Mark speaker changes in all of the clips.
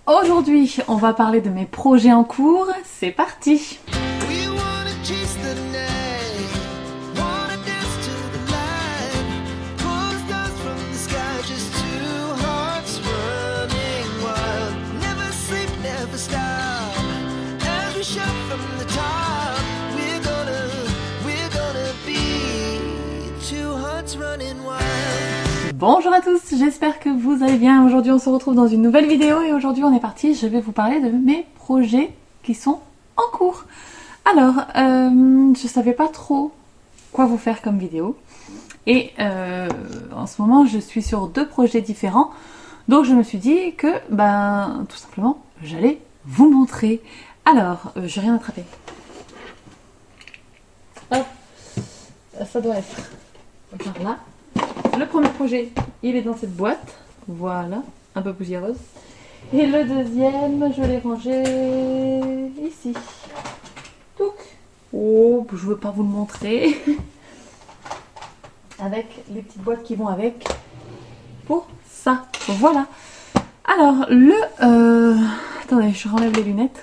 Speaker 1: Aujourd'hui, on va parler de mes projets en cours. C'est parti!
Speaker 2: We wanna chase the night, wanna dance to the light, pull stars from the sky, just two hearts running wild. Never sleep, never stop, as we shout from the top. We're gonna be two hearts running wild.
Speaker 1: Bonjour à tous, j'espère que vous allez bien. Aujourd'hui, on se retrouve dans une nouvelle vidéo et aujourd'hui, on est parti. Je vais vous parler de mes projets qui sont en cours. Alors, je savais pas trop quoi vous faire comme vidéo et en ce moment, je suis sur deux projets différents. Donc, je me suis dit que, tout simplement, j'allais vous montrer. Alors, j'ai rien attrapé. Hop, ça doit être par là. Le premier projet, il est dans cette boîte, voilà, un peu poussiéreuse. Et le deuxième, je l'ai rangé ici. Touc. Oh, je veux pas vous le montrer. Avec les petites boîtes qui vont avec. Pour ça, voilà. Alors, attendez, je renlève les lunettes.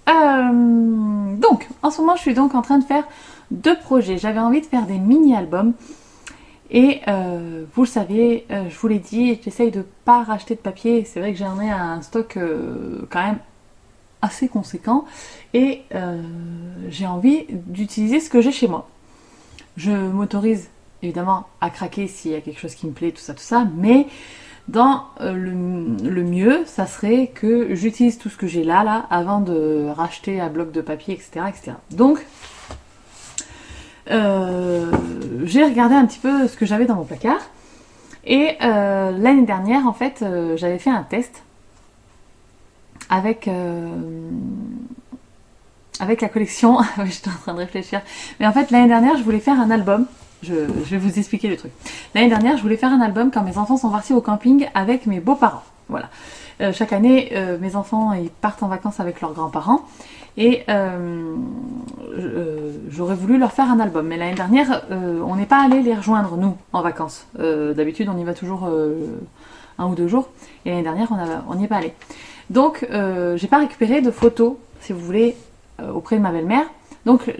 Speaker 1: Donc, en ce moment, je suis donc en train de faire deux projets. J'avais envie de faire des mini-albums. Et vous le savez, je vous l'ai dit, j'essaye de pas racheter de papier. C'est vrai que j'en ai un stock quand même assez conséquent. Et j'ai envie d'utiliser ce que j'ai chez moi. Je m'autorise évidemment à craquer s'il y a quelque chose qui me plaît, tout ça. Mais dans le mieux, ça serait que j'utilise tout ce que j'ai là, avant de racheter un bloc de papier, etc. Donc, j'ai regardé un petit peu ce que j'avais dans mon placard et l'année dernière en fait j'avais fait un test avec la collection. J'étais en train de réfléchir, mais en fait l'année dernière je voulais faire un album. Je vais vous expliquer le truc. L'année dernière je voulais faire un album quand mes enfants sont partis au camping avec mes beaux-parents. Voilà. Chaque année mes enfants ils partent en vacances avec leurs grands-parents. Et j'aurais voulu leur faire un album. Mais l'année dernière, on n'est pas allé les rejoindre, nous, en vacances. D'habitude, on y va toujours 1 ou 2 jours. Et l'année dernière, on n'y est pas allé. Donc, j'ai pas récupéré de photos, si vous voulez, auprès de ma belle-mère. Donc,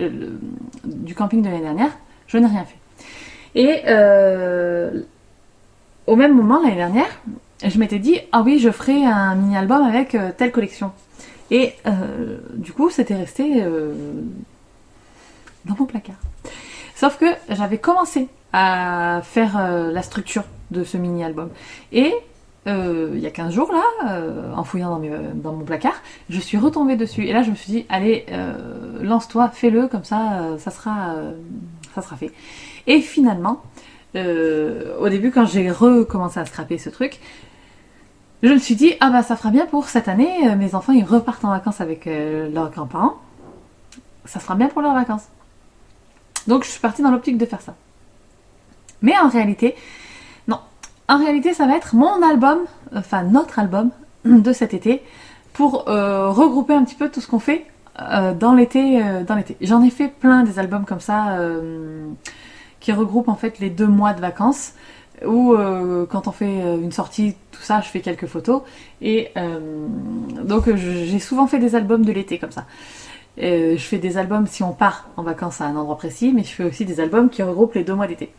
Speaker 1: du camping de l'année dernière, je n'ai rien fait. Et au même moment, l'année dernière, je m'étais dit, ah oui, je ferai un mini-album avec telle collection. Et du coup, c'était resté dans mon placard. Sauf que j'avais commencé à faire la structure de ce mini-album. Et il y a 15 jours, là, en fouillant dans mon placard, je suis retombée dessus. Et là, je me suis dit, allez, lance-toi, fais-le, comme ça, ça sera fait. Et finalement, au début, quand j'ai recommencé à scraper ce truc, je me suis dit, ça fera bien pour cette année, mes enfants ils repartent en vacances avec leurs grands-parents. Ça sera bien pour leurs vacances. Donc je suis partie dans l'optique de faire ça. Mais en réalité, non. En réalité, ça va être mon album, enfin notre album de cet été, pour regrouper un petit peu tout ce qu'on fait dans l'été. J'en ai fait plein des albums comme ça, qui regroupent en fait les 2 mois de vacances. Ou quand on fait une sortie, tout ça, je fais quelques photos. Et donc j'ai souvent fait des albums de l'été comme ça. Je fais des albums si on part en vacances à un endroit précis, mais je fais aussi des albums qui regroupent les 2 mois d'été.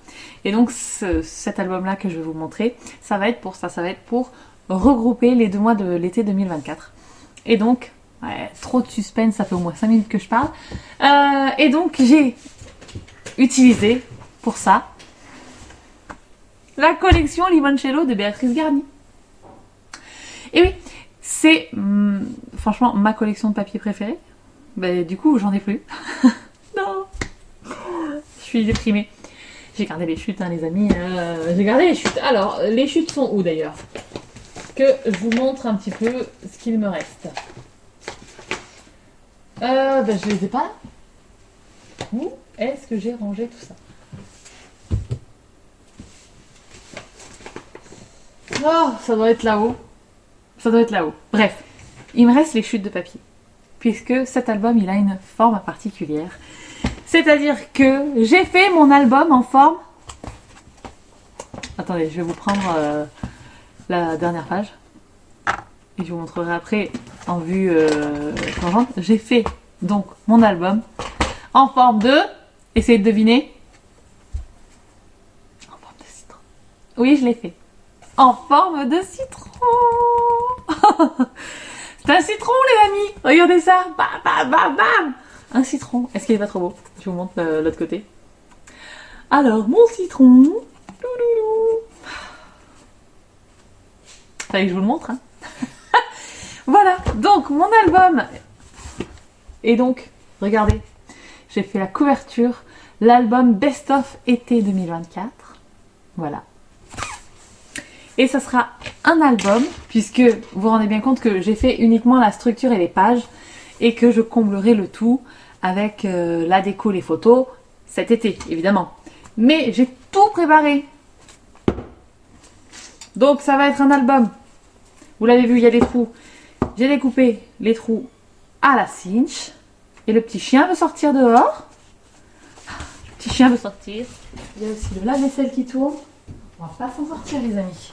Speaker 1: Et donc cet album-là que je vais vous montrer, ça va être pour ça, ça va être pour regrouper les 2 mois de l'été 2024. Et donc, trop de suspense, ça fait au moins 5 minutes que je parle. Et donc j'ai utilisé pour ça la collection Limoncello de Béatrice Garny. Et oui, c'est franchement ma collection de papier préférée. Du coup, j'en ai plus. Non, je suis déprimée. J'ai gardé les chutes, les amis. J'ai gardé les chutes. Alors, les chutes sont où d'ailleurs? Que je vous montre un petit peu ce qu'il me reste. Je les ai pas. Où est-ce que j'ai rangé tout ça? Oh, ça doit être là-haut. Ça doit être là-haut. Bref, il me reste les chutes de papier. Puisque cet album, il a une forme particulière. C'est-à-dire que j'ai fait mon album en forme... Attendez, je vais vous prendre la dernière page. et je vous montrerai après en vue plongeante, j'ai fait donc mon album en forme de... Essayez de deviner. En forme de citron. Oui, je l'ai fait. En forme de citron. C'est un citron, les amis. Regardez ça. Bam, bam, bam, bam. Un citron. Est-ce qu'il est pas trop beau? Je vous montre l'autre côté. Alors, mon citron. Louloulou. Fallait que je vous le montre, hein. Voilà, donc mon album. Et donc, regardez, j'ai fait la couverture, l'album Best of été 2024. Voilà. Et ça sera un album, puisque vous vous rendez bien compte que j'ai fait uniquement la structure et les pages, et que je comblerai le tout avec la déco, les photos, cet été, évidemment. Mais j'ai tout préparé. Donc ça va être un album. Vous l'avez vu, il y a des trous. J'ai découpé les trous à la cinch. Et le petit chien veut sortir dehors. Le petit chien veut sortir. Il y a aussi le lave-vaisselle qui tourne. On va pas s'en sortir, les amis.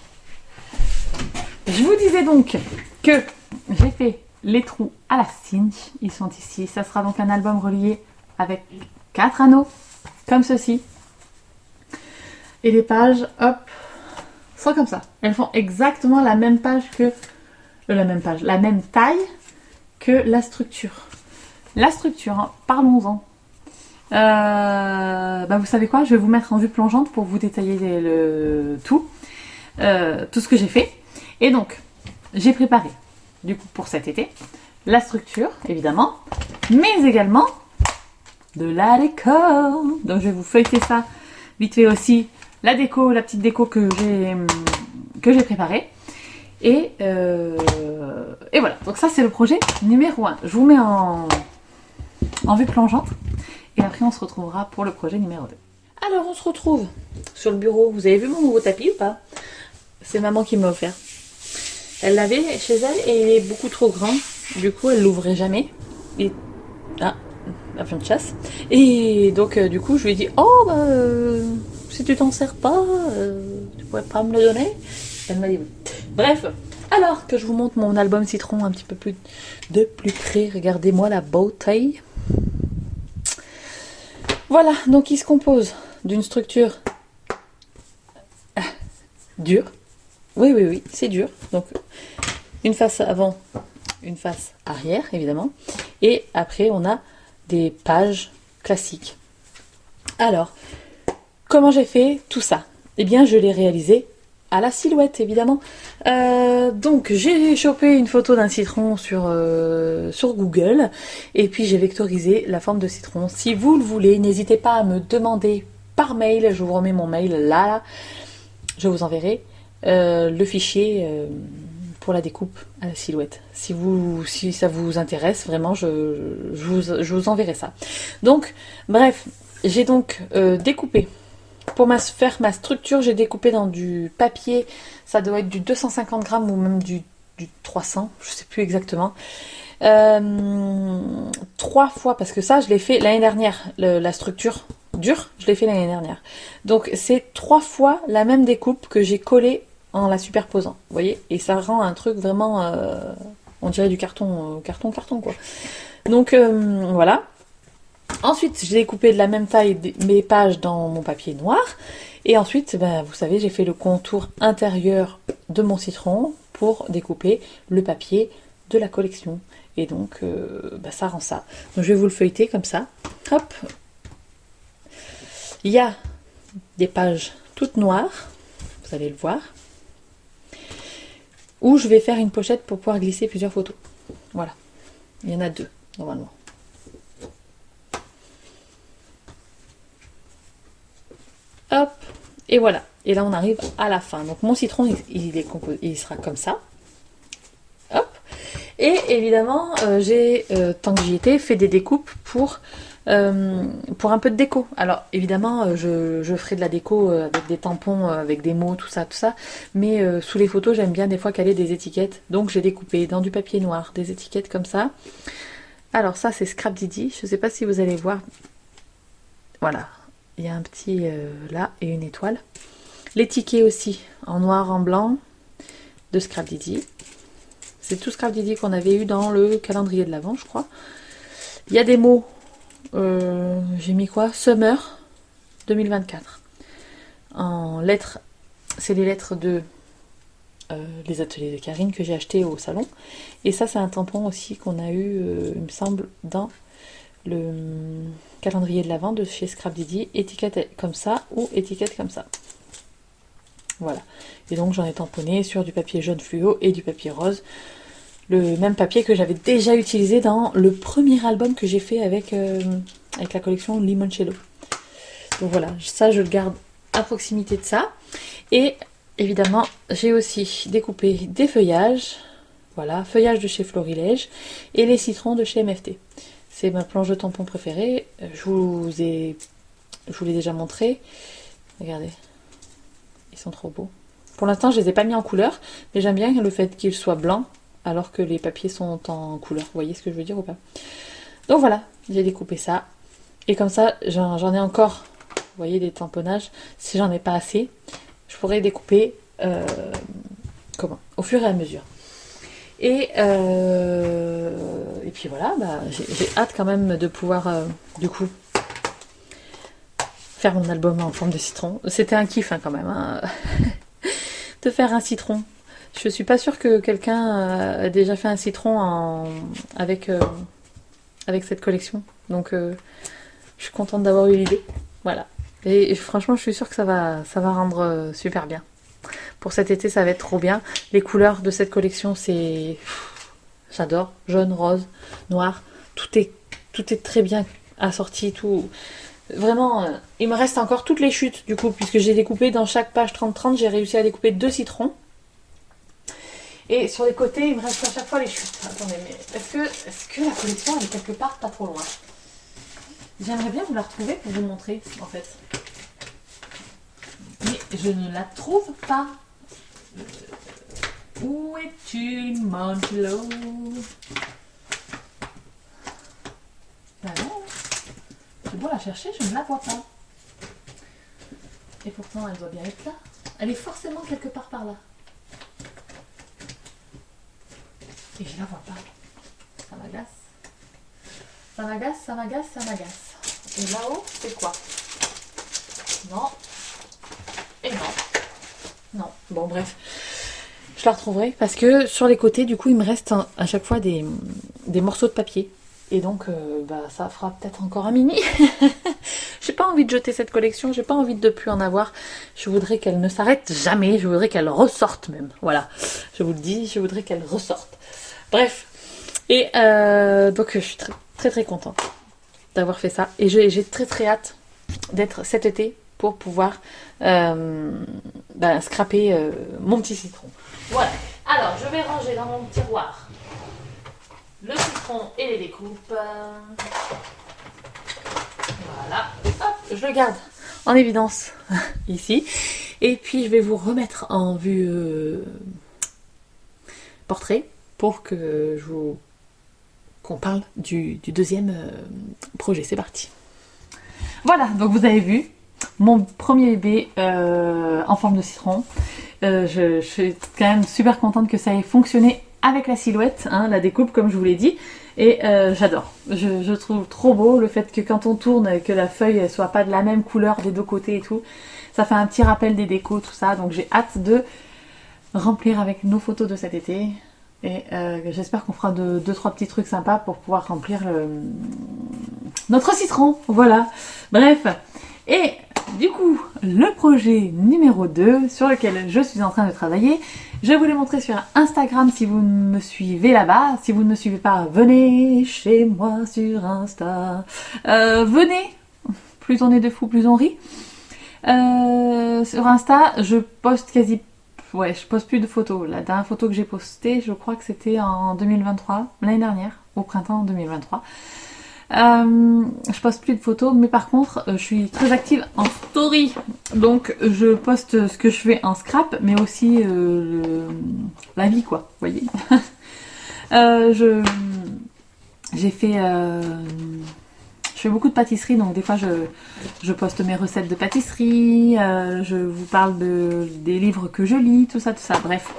Speaker 1: Je vous disais donc que j'ai fait les trous à la cinch. Ils sont ici. Ça sera donc un album relié avec 4 anneaux, comme ceci. Et les pages, hop, sont comme ça. Elles font exactement la même page que... la même taille que la structure. La structure, hein, parlons-en. Vous savez quoi, je vais vous mettre en vue plongeante pour vous détailler tout ce que j'ai fait. Et donc, j'ai préparé, du coup, pour cet été, la structure, évidemment, mais également de la déco. Donc, je vais vous feuilleter ça vite fait aussi. La déco, la petite déco que j'ai préparée. Et voilà, donc ça c'est le projet numéro 1. Je vous mets en vue plongeante et après on se retrouvera pour le projet numéro 2. Alors on se retrouve sur le bureau. Vous avez vu mon nouveau tapis ou pas? C'est maman qui m'a offert. Elle l'avait chez elle et il est beaucoup trop grand. Du coup elle l'ouvrait jamais. Et... ah, avion de chasse. Et donc du coup je lui ai dit, oh bah si tu t'en sers pas, tu pourrais pas me le donner? Elle m'a dit oui. Bref, alors que je vous montre mon album citron un petit peu plus de plus près, regardez-moi la beauté. Voilà, donc il se compose d'une structure dure. Oui, c'est dur. Donc une face avant, une face arrière, évidemment. Et après, on a des pages classiques. Alors, comment j'ai fait tout ça? Eh bien, je l'ai réalisé à la silhouette, évidemment. Donc j'ai chopé une photo d'un citron sur Google et puis j'ai vectorisé la forme de citron. Si vous le voulez, n'hésitez pas à me demander par mail, je vous remets mon mail là, je vous enverrai le fichier pour la découpe à la silhouette. Si ça vous intéresse, vraiment, je vous enverrai ça. Donc, bref, j'ai donc découpé. Pour faire ma structure, j'ai découpé dans du papier, ça doit être du 250 grammes ou même du 300, je sais plus exactement. 3 fois, parce que ça, je l'ai fait l'année dernière, la structure dure, je l'ai fait l'année dernière. Donc, c'est 3 fois la même découpe que j'ai collée en la superposant, vous voyez. Et ça rend un truc vraiment, on dirait du carton quoi. Donc, voilà. Ensuite, j'ai découpé de la même taille mes pages dans mon papier noir. Et ensuite, vous savez, j'ai fait le contour intérieur de mon citron pour découper le papier de la collection. Et donc, ça rend ça. Donc, je vais vous le feuilleter comme ça. Hop. Il y a des pages toutes noires. Vous allez le voir. Où je vais faire une pochette pour pouvoir glisser plusieurs photos. Voilà. Il y en a 2, normalement. Hop, et voilà. Et là, on arrive à la fin. Donc, mon citron, il sera comme ça. Hop. Et évidemment, j'ai, tant que j'y étais, fait des découpes pour un peu de déco. Alors, évidemment, je ferai de la déco avec des tampons, avec des mots, tout ça. Mais sous les photos, j'aime bien des fois caler des étiquettes. Donc, j'ai découpé dans du papier noir des étiquettes comme ça. Alors, ça, c'est Scrap Didi. Je ne sais pas si vous allez voir. Voilà. Il y a un petit là et une étoile. Les tickets aussi, en noir, en blanc, de Scrap Didi. C'est tout Scrap Didi qu'on avait eu dans le calendrier de l'Avent, je crois. Il y a des mots. J'ai mis quoi? Summer 2024. En lettres, c'est les lettres de les ateliers de Karine que j'ai acheté au salon. Et ça, c'est un tampon aussi qu'on a eu, il me semble, dans le calendrier de l'Avent de chez Scrap Didi. Étiquette comme ça ou étiquette comme ça. Voilà. Et donc j'en ai tamponné sur du papier jaune fluo et du papier rose. Le même papier que j'avais déjà utilisé dans le premier album que j'ai fait avec la collection Limoncello. Donc voilà, ça je le garde à proximité de ça. Et évidemment, j'ai aussi découpé des feuillages. Voilà, feuillage de chez Florilège et les citrons de chez MFT. C'est ma planche de tampon préférée. Je vous l'ai déjà montré. Regardez. Ils sont trop beaux. Pour l'instant, je les ai pas mis en couleur, mais j'aime bien le fait qu'ils soient blancs, alors que les papiers sont en couleur. Vous voyez ce que je veux dire ou pas? Donc voilà, j'ai découpé ça. Et comme ça, j'en ai encore, vous voyez, des tamponnages. Si j'en ai pas assez, je pourrais découper au fur et à mesure. Et puis voilà, j'ai hâte quand même de pouvoir, du coup, faire mon album en forme de citron. C'était un kiff quand même, hein, de faire un citron. Je suis pas sûre que quelqu'un a déjà fait un citron avec cette collection. Donc je suis contente d'avoir eu l'idée. Voilà. Et franchement, je suis sûre que ça va rendre super bien. Pour cet été, ça va être trop bien. Les couleurs de cette collection, j'adore. Jaune, rose, noir. Tout est très bien assorti. Tout. Vraiment, il me reste encore toutes les chutes du coup, puisque j'ai découpé dans chaque page 30-30, j'ai réussi à découper 2 citrons. Et sur les côtés, il me reste à chaque fois les chutes. Attendez, mais est-ce que la collection elle est quelque part pas trop loin? J'aimerais bien vous la retrouver pour vous montrer, en fait. Mais je ne la trouve pas. Où es-tu, Limoncello? Bah non. C'est beau la chercher, je ne la vois pas. Et pourtant, elle doit bien être là. Elle est forcément quelque part par là. Et je la vois pas. Ça m'agace. Ça m'agace, ça m'agace, ça m'agace. Et là-haut, c'est quoi? Non. Et non. Non. Bon, bref. Je la retrouverai parce que sur les côtés, du coup, il me reste à chaque fois des morceaux de papier. Et donc, ça fera peut-être encore un mini. J'ai pas envie de jeter cette collection, j'ai pas envie de plus en avoir. Je voudrais qu'elle ne s'arrête jamais, je voudrais qu'elle ressorte même. Voilà, je vous le dis, je voudrais qu'elle ressorte. Bref, et donc je suis très très très contente d'avoir fait ça. Et j'ai très très hâte d'être cet été pour pouvoir scraper mon petit citron. Voilà, alors je vais ranger dans mon tiroir le citron et les découpes. Voilà, hop, je le garde en évidence ici. Et puis je vais vous remettre en vue portrait pour que qu'on parle du deuxième projet. C'est parti. Voilà, donc vous avez vu mon premier bébé en forme de citron. Je suis quand même super contente que ça ait fonctionné avec la silhouette, hein, la découpe comme je vous l'ai dit. Et j'adore. Je trouve trop beau le fait que quand on tourne, que la feuille ne soit pas de la même couleur des deux côtés et tout. Ça fait un petit rappel des décos, tout ça. Donc j'ai hâte de remplir avec nos photos de cet été. Et j'espère qu'on fera 2-3 petits trucs sympas pour pouvoir remplir notre citron. Voilà. Bref. Et du coup, le projet numéro 2 sur lequel je suis en train de travailler, je vais vous le montrer sur Instagram si vous me suivez là-bas. Si vous ne me suivez pas, venez chez moi sur Insta. Venez, plus on est de fous, plus on rit. Sur Insta, je poste je poste plus de photos. La dernière photo que j'ai postée, je crois que c'était en 2023, l'année dernière, au printemps 2023. Je poste plus de photos, mais par contre je suis très active en story, donc je poste ce que je fais en scrap, mais aussi la vie, quoi, vous voyez. Je fais beaucoup de pâtisserie, donc des fois je poste mes recettes de pâtisserie, je vous parle des livres que je lis, tout ça, bref.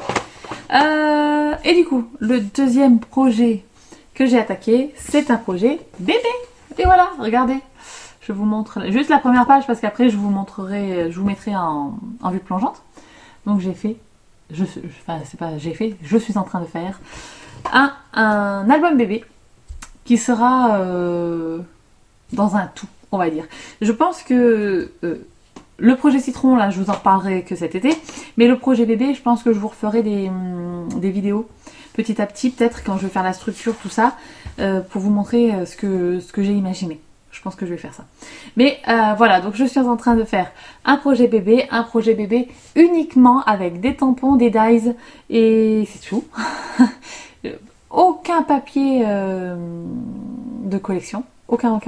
Speaker 1: Et du coup, le deuxième projet que j'ai attaqué, c'est un projet bébé. Et voilà, regardez. Je vous montre juste la première page parce qu'après je vous montrerai, je vous mettrai en vue plongeante. Donc j'ai fait, enfin c'est pas j'ai fait, je suis en train de faire un album bébé qui sera dans un tout, on va dire. Je pense que le projet citron, là, je vous en reparlerai que cet été. Mais le projet bébé, je pense que je vous referai des vidéos petit à petit, peut-être quand je vais faire la structure, tout ça, pour vous montrer ce que j'ai imaginé. Je pense que je vais faire ça. Mais voilà, donc je suis en train de faire un projet bébé uniquement avec des tampons, des dies, et c'est tout. Aucun papier de collection. Aucun.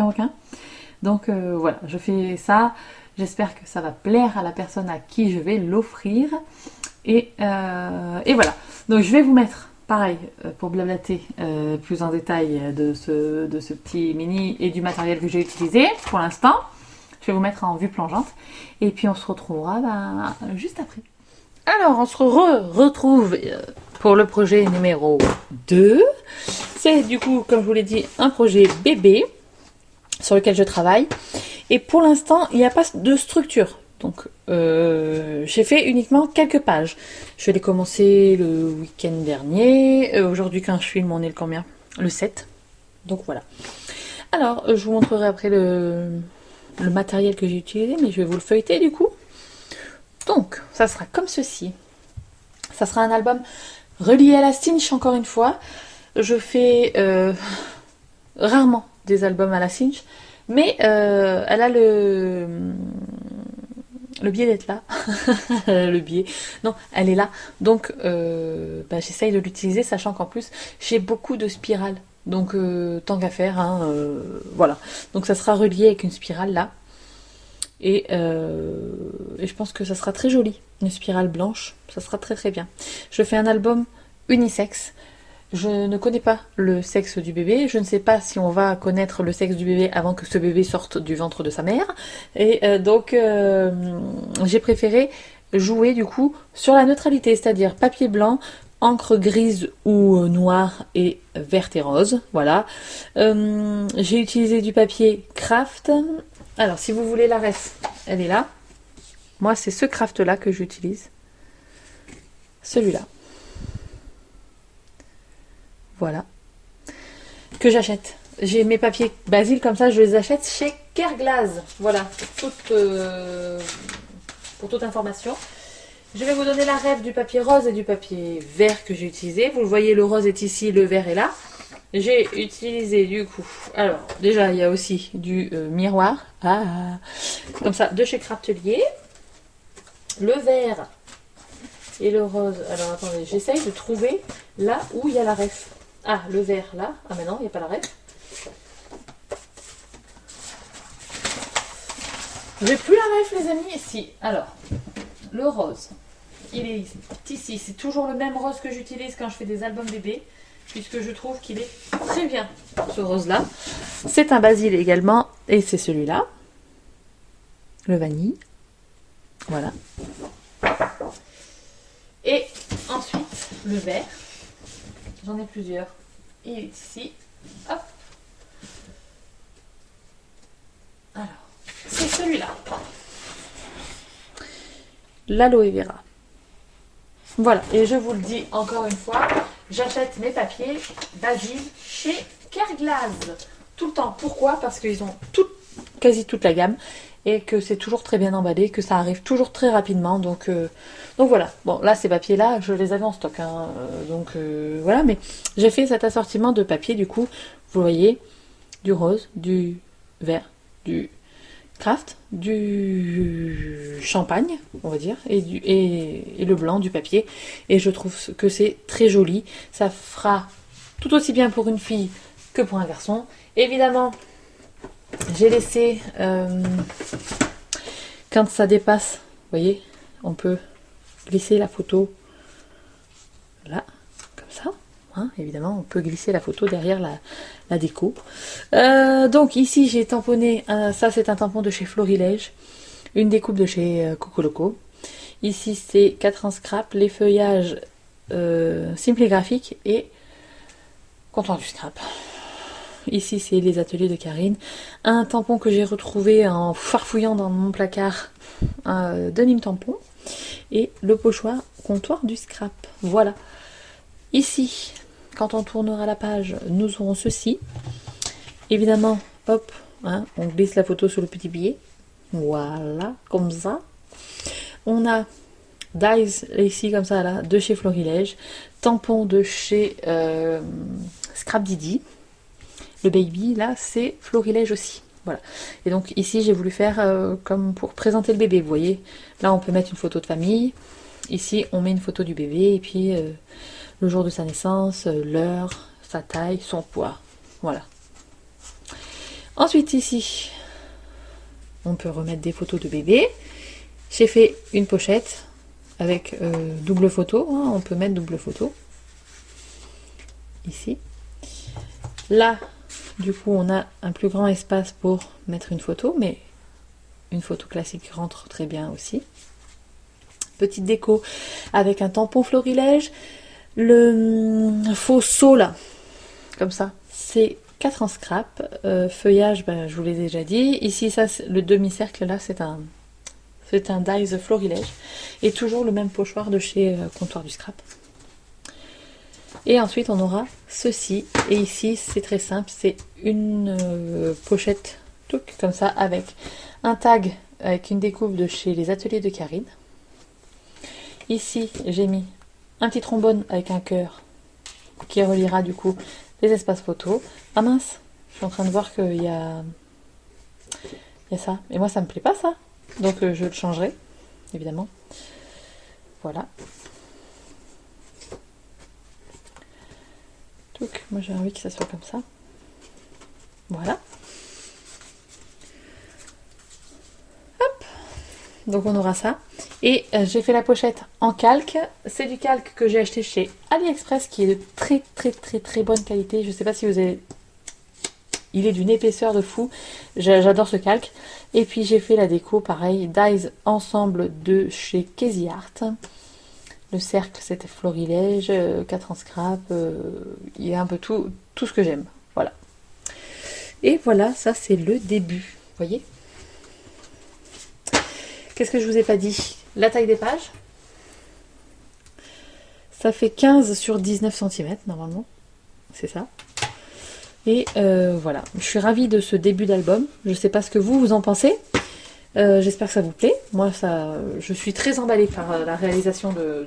Speaker 1: Donc voilà, je fais ça. J'espère que ça va plaire à la personne à qui je vais l'offrir. Et voilà. Donc je vais vous mettre, pareil, pour blablater plus en détail de ce petit mini et du matériel que j'ai utilisé pour l'instant. Je vais vous mettre en vue plongeante. Et puis on se retrouvera juste après. Alors on se retrouve pour le projet numéro 2. C'est du coup, comme je vous l'ai dit, un projet bébé sur lequel je travaille. Et pour l'instant, il n'y a pas de structure. Donc, j'ai fait uniquement quelques pages. Je l'ai commencé le week-end dernier. Aujourd'hui, quand je filme, on est le combien? Le 7. Donc, voilà. Alors, je vous montrerai après le matériel que j'ai utilisé, mais je vais vous le feuilleter du coup. Donc, ça sera comme ceci. Ça sera un album relié à la cinch, encore une fois. Je fais rarement des albums à la cinch. Mais elle a le biais d'être là. Le biais. Non, elle est là. Donc, j'essaye de l'utiliser, sachant qu'en plus, j'ai beaucoup de spirales. Donc, tant qu'à faire, hein, voilà. Donc, ça sera relié avec une spirale là. Et je pense que ça sera très joli. Une spirale blanche, ça sera très très bien. Je fais un album unisexe. Je ne connais pas le sexe du bébé. Je ne sais pas si on va connaître le sexe du bébé avant que ce bébé sorte du ventre de sa mère. Et donc, j'ai préféré jouer du coup sur la neutralité, c'est-à-dire papier blanc, encre grise ou noire et verte et rose. Voilà. J'ai utilisé du papier craft. Alors, si vous voulez la ref, elle est là. Moi, c'est ce craft-là que j'utilise. Celui-là. Voilà. Que j'achète. J'ai mes papiers Basile comme ça, je les achète chez Kerglaze. Voilà, pour toute information. Je vais vous donner la ref du papier rose et du papier vert que j'ai utilisé. Vous le voyez, le rose est ici, le vert est là. J'ai utilisé du coup, alors déjà il y a aussi du miroir, comme ça, de chez Craftelier. Le vert et le rose, alors attendez, j'essaye de trouver là où il y a la ref. Ah, le vert là, ah mais non, il n'y a pas la ref. J'ai plus la ref les amis, si, alors, le rose, il est ici, c'est toujours le même rose que j'utilise quand je fais des albums bébés. Puisque je trouve qu'il est très bien, ce rose-là. C'est un Basile également, et c'est celui-là. Le vanille. Voilà. Et ensuite, le vert. J'en ai plusieurs. Il est ici. Hop. Alors, c'est celui-là. L'aloe vera. Voilà, et je vous le dis encore une fois, j'achète mes papiers Basile chez Kerglaze tout le temps. Pourquoi? Parce qu'ils ont quasi toute la gamme et que c'est toujours très bien emballé, que ça arrive toujours très rapidement. Donc voilà. Bon, là ces papiers-là, je les avais en stock. Hein, voilà, mais j'ai fait cet assortiment de papiers du coup. Vous voyez, du rose, du vert, du craft, du champagne, on va dire, et le blanc du papier. Et je trouve que c'est très joli. Ça fera tout aussi bien pour une fille que pour un garçon. Évidemment, j'ai laissé, quand ça dépasse, vous voyez, on peut glisser la photo là, comme ça. Hein, évidemment, on peut glisser la photo derrière la déco. Donc ici, j'ai tamponné, ça c'est un tampon de chez Florilège, une découpe de chez Coco Loco. Ici, c'est 4 en scrap, les feuillages Simply Graphic et Comptoir du Scrap. Ici, c'est les ateliers de Karine. Un tampon que j'ai retrouvé en farfouillant dans mon placard de Nîmes Tampon. Et le pochoir Comptoir du Scrap. Voilà. Ici, quand on tournera la page, nous aurons ceci. Évidemment, hop, hein, on glisse la photo sur le petit billet. Voilà, comme ça. On a Dies, ici, comme ça, là, de chez Florilège. Tampon de chez Scrap Didi. Le baby, là, c'est Florilège aussi. Voilà. Et donc, ici, j'ai voulu faire comme pour présenter le bébé. Vous voyez, là, on peut mettre une photo de famille. Ici, on met une photo du bébé. Et puis, le jour de sa naissance, l'heure, sa taille, son poids. Voilà. Ensuite, ici, on peut remettre des photos de bébé. J'ai fait une pochette avec double photo. Hein, on peut mettre double photo. Ici. Là, du coup, on a un plus grand espace pour mettre une photo, mais une photo classique rentre très bien aussi. Petite déco avec un tampon Florilège. Le faux seau, là, comme ça, c'est 4 en scrap. Feuillage, ben, je vous l'ai déjà dit. Ici, ça, le demi-cercle, là, c'est un Dies Florilège. Et toujours le même pochoir de chez Comptoir du Scrap. Et ensuite, on aura ceci. Et ici, c'est très simple. C'est une pochette comme ça avec un tag avec une découpe de chez les ateliers de Karine. Ici, j'ai mis un petit trombone avec un cœur qui reliera du coup les espaces photos. Ah mince, je suis en train de voir qu'il y a ça. Et moi, ça me plaît pas ça. Donc, je le changerai, évidemment. Voilà. Donc, moi j'ai envie que ça soit comme ça. Voilà. Hop. Donc on aura ça. Et j'ai fait la pochette en calque. C'est du calque que j'ai acheté chez AliExpress qui est de très très très très bonne qualité. Je sais pas si vous avez... Il est d'une épaisseur de fou. J'adore ce calque. Et puis j'ai fait la déco, pareil, Dies ensemble de chez Casey Art. Le cercle, c'était Florilège, 4 en scrap, il y a un peu tout ce que j'aime. Voilà. Et voilà, ça c'est le début. Vous voyez? Qu'est-ce que je vous ai pas dit? La taille des pages. Ça fait 15 sur 19 cm normalement. C'est ça. Et voilà. Je suis ravie de ce début d'album. Je ne sais pas ce que vous en pensez. J'espère que ça vous plaît. Moi, je suis très emballée par la réalisation de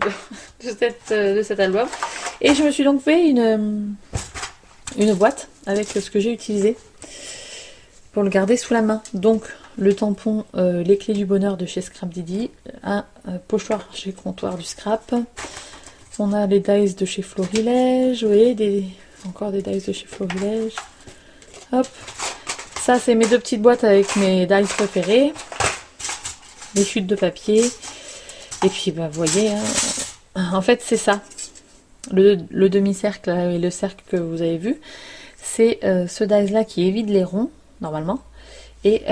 Speaker 1: cet album. Et je me suis donc fait une boîte avec ce que j'ai utilisé pour le garder sous la main. Donc, le tampon, les clés du bonheur de chez Scrap Didi, un pochoir chez Comptoir du Scrap. On a les dies de chez Florilège. Vous voyez, encore des dies de chez Florilège. Hop. Ça, c'est mes deux petites boîtes avec mes dies préférés. Les chutes de papier. Et puis, bah, vous voyez, hein, en fait, c'est ça. Le demi-cercle et le cercle que vous avez vu, c'est ce dies-là qui évite les ronds, normalement. Et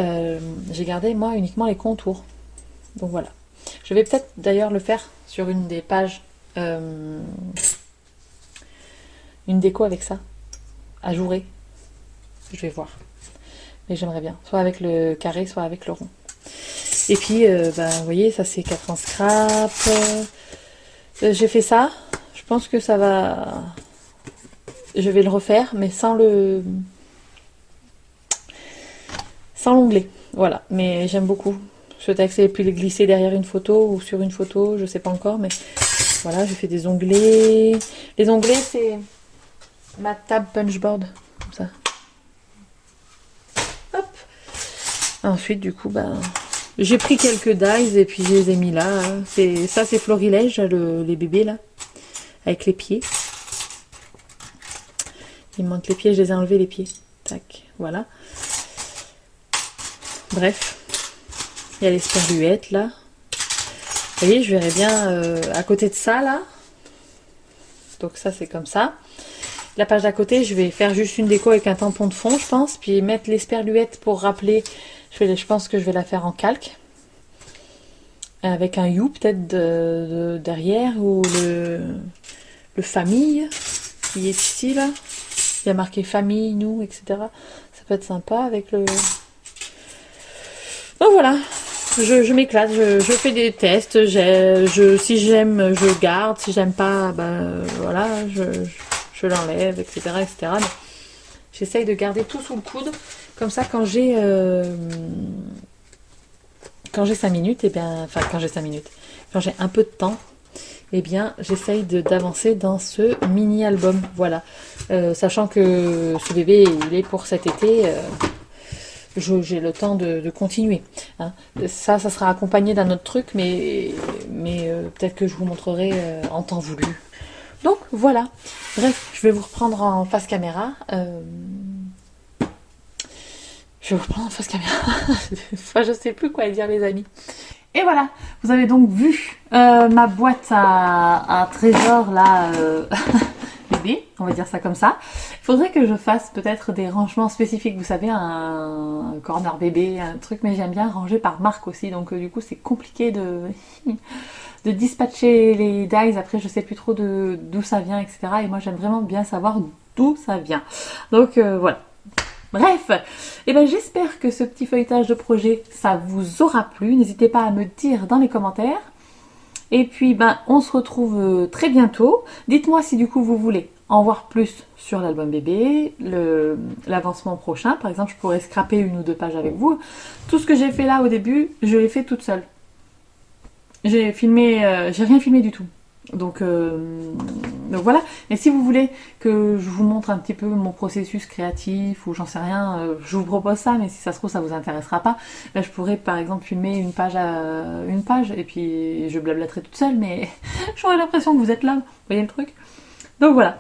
Speaker 1: j'ai gardé, moi, uniquement les contours. Donc, voilà. Je vais peut-être, d'ailleurs, le faire sur une des pages. Une déco avec ça. Ajouré. Je vais voir. Mais j'aimerais bien. Soit avec le carré, soit avec le rond. Et puis, vous voyez, ça c'est 4 en scrap. J'ai fait ça. Je pense que ça va... Je vais le refaire, mais sans l'onglet. Voilà. Mais j'aime beaucoup ce texte. Et puis le glisser derrière une photo ou sur une photo, je sais pas encore. Mais voilà, j'ai fait des onglets. Les onglets, c'est ma table punchboard. Comme ça. Hop. Ensuite, du coup, j'ai pris quelques dies et puis je les ai mis là. Ça, c'est Florilège, les bébés là, avec les pieds. Il me manque les pieds, je les ai enlevés les pieds. Tac, voilà. Bref, il y a les sperluettes là. Vous voyez, je verrai bien à côté de ça là. Donc ça, c'est comme ça. La page d'à côté, je vais faire juste une déco avec un tampon de fond, je pense. Puis mettre les sperluettes pour rappeler. Je pense que je vais la faire en calque. Avec un you peut-être derrière. Ou le famille qui est ici là. Il y a marqué famille, nous, etc. Ça peut être sympa avec le... Donc voilà, je m'éclate, je fais des tests, si j'aime, je garde, si j'aime pas, ben voilà, je l'enlève, etc. etc. Mais j'essaye de garder tout sous le coude, comme ça quand j'ai 5 minutes, et bien, enfin quand j'ai 5 minutes, quand j'ai un peu de temps, eh bien j'essaye d'avancer dans ce mini-album, voilà. Sachant que ce bébé, il est pour cet été... j'ai le temps de continuer. Hein. Ça sera accompagné d'un autre truc, mais peut-être que je vous montrerai en temps voulu. Donc voilà. Bref, je vais vous reprendre en face caméra. Je vais vous reprendre en face caméra. Enfin, je sais plus quoi dire, les amis. Et voilà, vous avez donc vu ma boîte à trésor là. Bébé, on va dire ça comme ça. Il faudrait que je fasse peut-être des rangements spécifiques, vous savez, un corner bébé, un truc, mais j'aime bien ranger par marque aussi, donc du coup c'est compliqué de dispatcher les dies, après je sais plus trop d'où ça vient, etc. Et moi j'aime vraiment bien savoir d'où ça vient. Donc voilà. Bref, et ben j'espère que ce petit feuilletage de projet, ça vous aura plu. N'hésitez pas à me dire dans les commentaires. Et puis, ben, on se retrouve très bientôt. Dites-moi si du coup vous voulez en voir plus sur l'album bébé, l'avancement prochain. Par exemple, je pourrais scraper 1 ou 2 pages avec vous. Tout ce que j'ai fait là au début, je l'ai fait toute seule. J'ai rien filmé du tout. Donc voilà. Et si vous voulez que je vous montre un petit peu mon processus créatif ou j'en sais rien, je vous propose ça, mais si ça se trouve ça vous intéressera pas, là je pourrais par exemple filmer une page et puis je blablaterai toute seule, mais j'aurais l'impression que vous êtes là, vous voyez le truc. Donc voilà,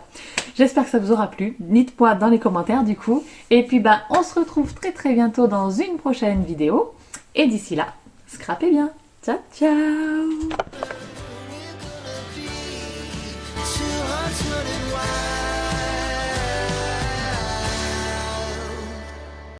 Speaker 1: j'espère que ça vous aura plu, dites-moi dans les commentaires du coup, et puis bah on se retrouve très très bientôt dans une prochaine vidéo, et d'ici là, scrapez bien, ciao ciao.